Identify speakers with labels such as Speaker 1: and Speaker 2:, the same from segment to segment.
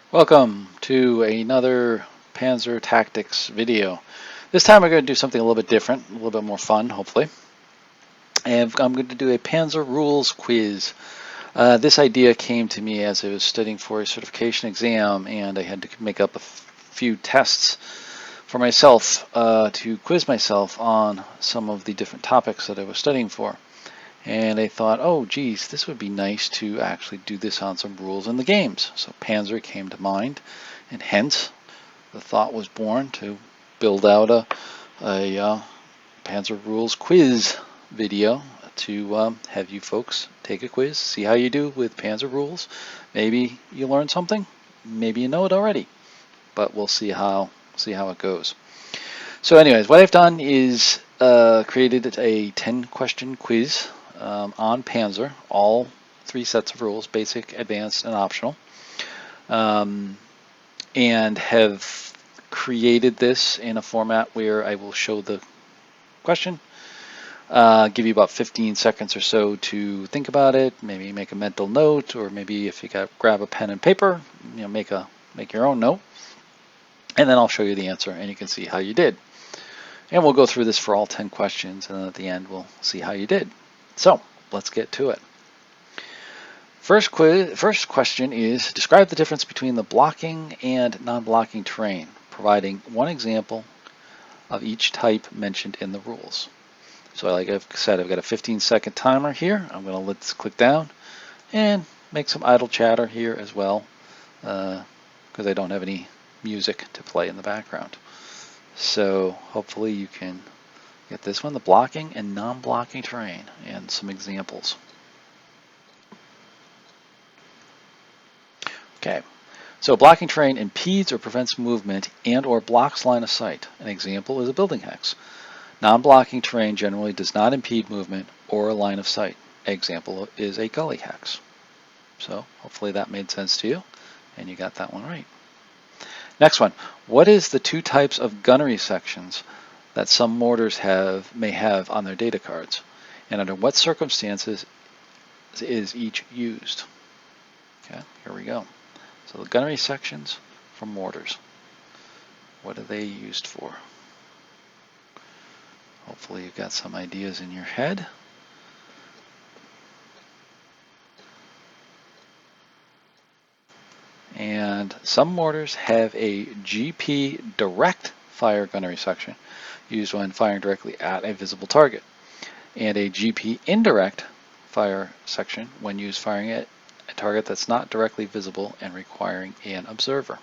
Speaker 1: Welcome to another Panzer Tactics video. This time we're going to do something a little bit different, a little bit more fun, hopefully. And I'm going to do a Panzer Rules quiz. This idea came to me as I was studying for a certification exam, and I had to make up a few tests for myself to quiz myself on some of the different topics that I was studying for. And I thought, oh geez, this would be nice to actually do this on some rules in the games. So Panzer came to mind, and hence the thought was born to build out a Panzer Rules quiz video to have you folks take a quiz, see how you do with Panzer Rules. Maybe you learned something, maybe you know it already, but we'll see how it goes. So anyways, what I've done is created a 10-question quiz on Panzer, all 3 sets of rules, basic, advanced, and optional, and have created this in a format where I will show the question, give you about 15 seconds or so to think about it, maybe make a mental note, or maybe if you grab a pen and paper, make your own note, and then I'll show you the answer and you can see how you did. And we'll go through this for all 10 questions, and then at the end we'll see how you did. So let's get to it. First question is, describe the difference between the blocking and non-blocking terrain, providing one example of each type mentioned in the rules. So like I've said, I've got a 15-second timer here. I'm going to click down and make some idle chatter here as well, because I don't have any music to play in the background. So hopefully you can get this one, the blocking and non-blocking terrain, and some examples. Okay, so blocking terrain impedes or prevents movement and or blocks line of sight. An example is a building hex. Non-blocking terrain generally does not impede movement or a line of sight. An example is a gully hex. So hopefully that made sense to you and you got that one right. Next one, what is the 2 types of gunnery sections that some mortars may have on their data cards, and under what circumstances is each used? Okay, here we go. So the gunnery sections for mortars, what are they used for? Hopefully you've got some ideas in your head. And some mortars have a GP direct fire gunnery section used when firing directly at a visible target, and a GP indirect fire section when used firing at a target that's not directly visible and requiring an observer.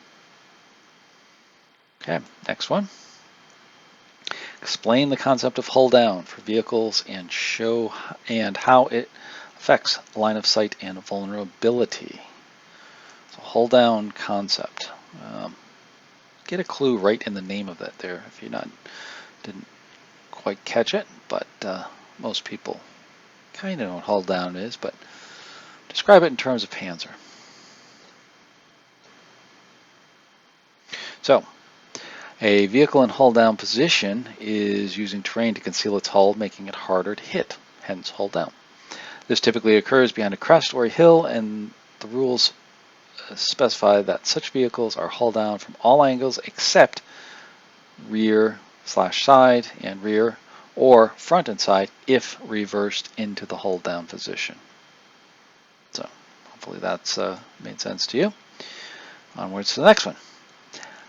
Speaker 1: Okay, next one. Explain the concept of hull down for vehicles and how it affects line of sight and vulnerability. So hull down concept. Get a clue right in the name of that there if you didn't quite catch it, but most people kind of know what hull down is, but describe it in terms of Panzer. So a vehicle in hull down position is using terrain to conceal its hull, making it harder to hit, hence hull down. This typically occurs behind a crest or a hill, and the rules specify that such vehicles are hull down from all angles except rear/side and rear, or front and side if reversed into the hull down position. So hopefully that's made sense to you. Onwards to the next one.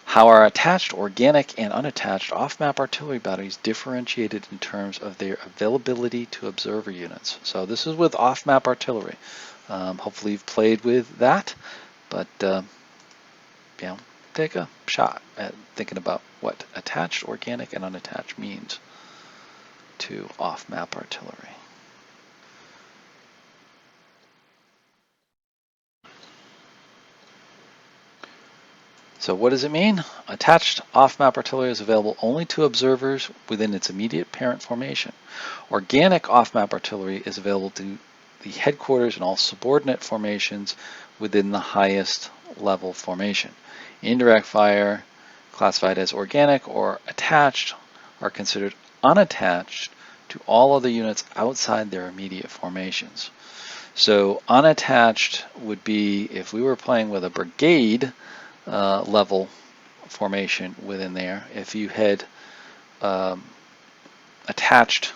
Speaker 1: How are attached organic and unattached off-map artillery batteries differentiated in terms of their availability to observer units? So this is with off-map artillery. Hopefully you've played with that, but take a shot at thinking about what attached, organic, and unattached means to off-map artillery. So what does it mean? Attached off-map artillery is available only to observers within its immediate parent formation. Organic off-map artillery is available to the headquarters and all subordinate formations within the highest level formation. Indirect fire, classified as organic or attached, are considered unattached to all other units outside their immediate formations. So unattached would be if we were playing with a brigade level formation within there. If you had attached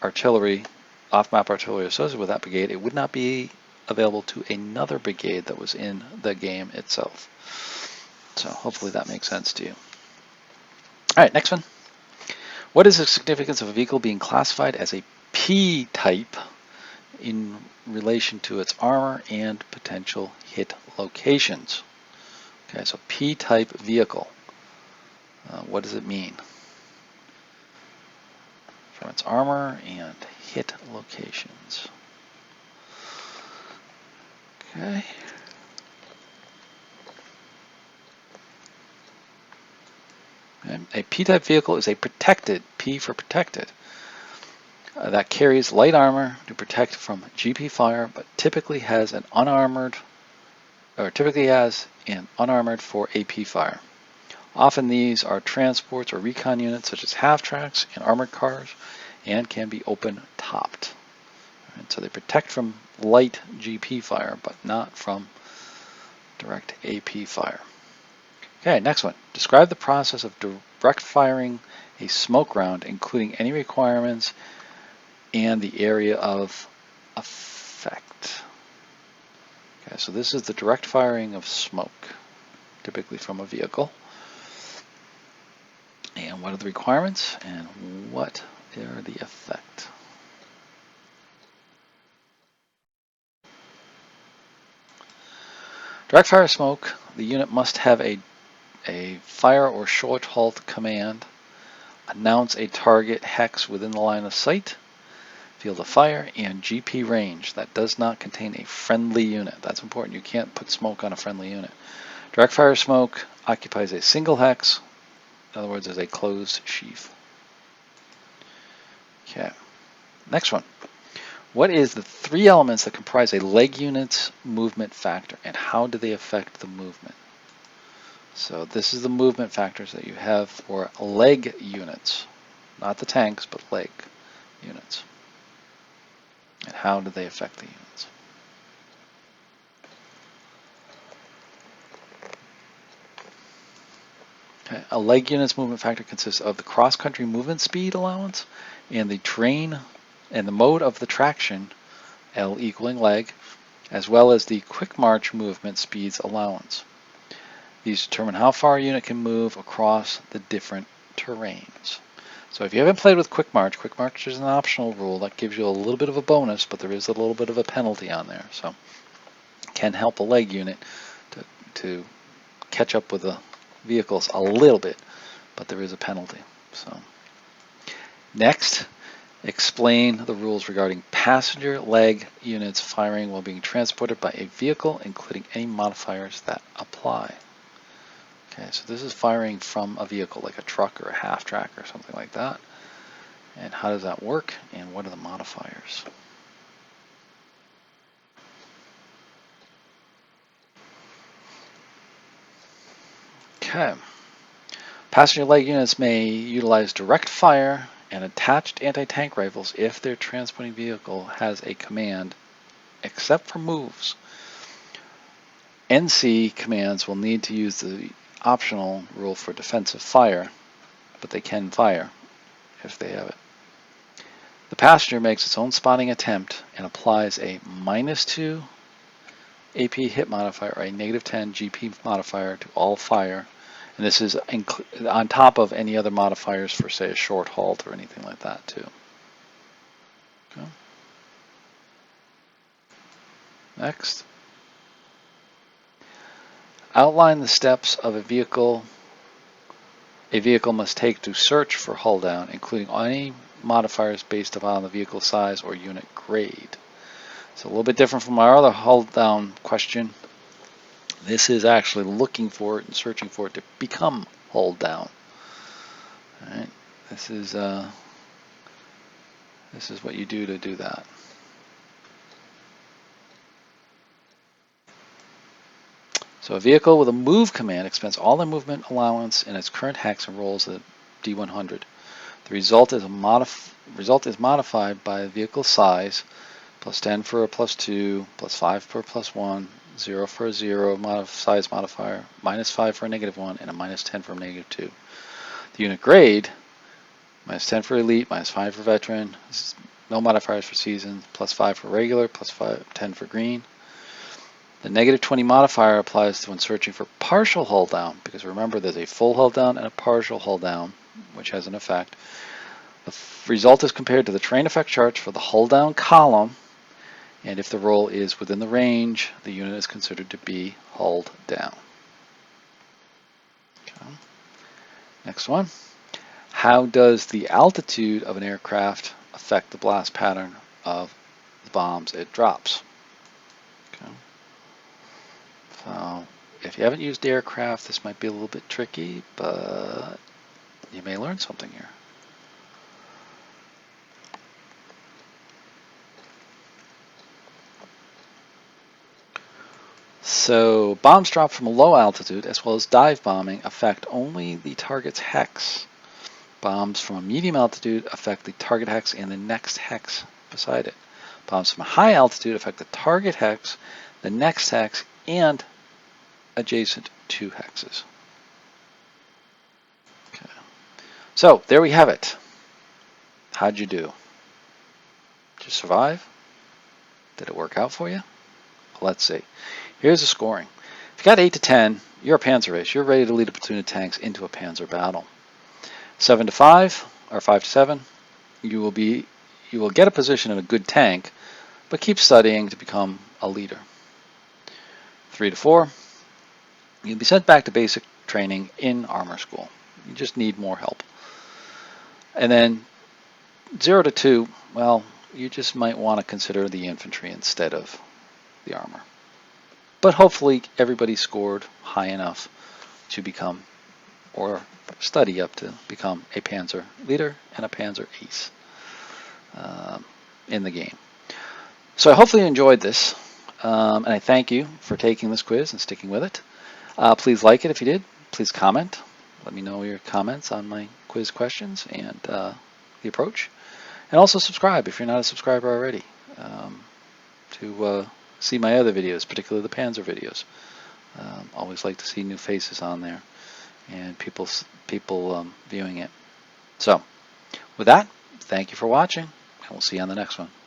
Speaker 1: artillery, off-map artillery associated with that brigade, it would not be available to another brigade that was in the game itself. So hopefully that makes sense to you. All right, next one. What is the significance of a vehicle being classified as a P type in relation to its armor and potential hit locations? Okay, so P type vehicle. What does it mean? From its armor and hit locations. Okay. A P-type vehicle is a protected, P for protected, that carries light armor to protect from GP fire, but typically has an unarmored for AP fire. Often these are transports or recon units such as half-tracks and armored cars, and can be open-topped. Right, so they protect from light GP fire, but not from direct AP fire. Okay, next one. Describe the process of direct firing a smoke round, including any requirements and the area of effect. Okay, so this is the direct firing of smoke, typically from a vehicle. And what are the requirements and what are the effect? Direct fire smoke, the unit must have a fire or short halt command, announce a target hex within the line of sight, field of fire, and GP range that does not contain a friendly unit. That's important. You can't put smoke on a friendly unit. Direct fire smoke occupies a single hex. In other words, is a closed sheath. Okay. Next one. What is the three elements that comprise a leg unit's movement factor, and how do they affect the movement? So this is the movement factors that you have for leg units, not the tanks, but leg units. And how do they affect the units? Okay. A leg unit's movement factor consists of the cross-country movement speed allowance and the terrain and the mode of the traction, L equaling leg, as well as the quick march movement speeds allowance. These determine how far a unit can move across the different terrains. So if you haven't played with quick march is an optional rule that gives you a little bit of a bonus, but there is a little bit of a penalty on there. So it can help a leg unit to catch up with the vehicles a little bit, but there is a penalty. So next, explain the rules regarding passenger leg units firing while being transported by a vehicle, including any modifiers that apply. Okay, so this is firing from a vehicle like a truck or a half-track or something like that. And how does that work, and what are the modifiers? Okay. Passenger leg units may utilize direct fire and attached anti-tank rifles if their transporting vehicle has a command, except for moves. NC commands will need to use the optional rule for defensive fire, but they can fire if they have it. The passenger makes its own spotting attempt and applies a -2 AP hit modifier or a -10 GP modifier to all fire, and this is on top of any other modifiers for, say, a short halt or anything like that too. Okay. Next. Outline the steps of a vehicle must take to search for hull down, including any modifiers based upon the vehicle size or unit grade. So a little bit different from our other hull down question. This is actually looking for it and searching for it to become hull down. All right. This is what you do to do that. So a vehicle with a move command expends all the movement allowance in its current hex and rolls a D100. The result is modified by the vehicle size, +10 for a +2, +5 for a +1, 0 for a 0 size modifier, -5 for a -1, and a -10 for a -2. The unit grade, -10 for elite, -5 for veteran, no modifiers for season, +5 for regular, +10 for green. The -20 modifier applies to when searching for partial hold down, because remember there's a full hold down and a partial hold down, which has an effect. The result is compared to the terrain effect charts for the hold down column, and if the roll is within the range, the unit is considered to be hulled down. Okay. Next one. How does the altitude of an aircraft affect the blast pattern of the bombs it drops? Okay. So if you haven't used aircraft, this might be a little bit tricky, but you may learn something here. So bombs dropped from a low altitude, as well as dive bombing, affect only the target's hex. Bombs from a medium altitude affect the target hex and the next hex beside it. Bombs from a high altitude affect the target hex, the next hex, and adjacent 2 hexes. Okay. So there we have it. How'd you do? Did you survive? Did it work out for you? Let's see. Here's the scoring. If you got 8 to 10, you're a Panzer race. You're ready to lead a platoon of tanks into a Panzer battle. 7 to 5 or 5 to 7, you will get a position in a good tank, but keep studying to become a leader. 3 to 4, you'll be sent back to basic training in armor school. You just need more help. And then 0 to 2, well, you just might want to consider the infantry instead of the armor. But hopefully everybody scored high enough to become or study up to become a Panzer leader and a Panzer ace in the game. So I hopefully you enjoyed this, and I thank you for taking this quiz and sticking with it. Please like it if you did. Please comment. Let me know your comments on my quiz questions and the approach. And also subscribe if you're not a subscriber already to see my other videos, particularly the Panzer videos. Always like to see new faces on there and people viewing it. So with that, thank you for watching, and we'll see you on the next one.